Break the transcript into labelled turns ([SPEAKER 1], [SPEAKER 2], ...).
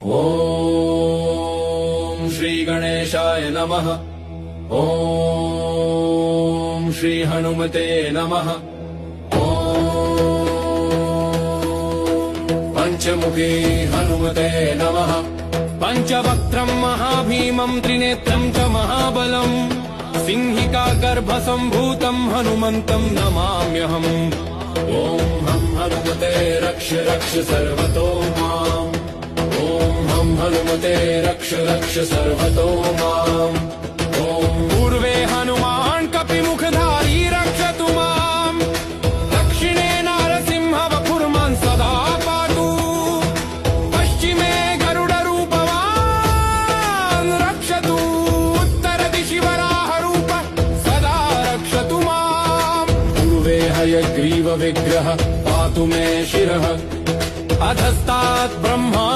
[SPEAKER 1] ओम श्री गणेशाय नमः। ओम श्री हनुमते नमः। ओम पंचमुखी हनुमते नमः। पंचवक्त्रं महाभीमं त्रिनेत्रं च महाबलम् सिंहिका गर्भसम्भूतं हनुमन्तं नमाम्यहम्। ओम हम हनुमते रक्ष रक्ष सर्वतो माम्। ओम हम हनुमते रक्ष रक्ष सर्वतो माम्। ओम पूर्वे हनुमान् कपिमुखधारी रक्षतु माम्। दक्षिणे नारसिंह वपुर्मान् सदा पातु। पश्चिमे गरुडरूपवान् रक्षतु। उत्तरदिशि वराहरूप सदा रक्षतु माम्। पूर्वे हयग्रीव विग्रह पातु मे शिरः। अधस्तात् ब्रह्मा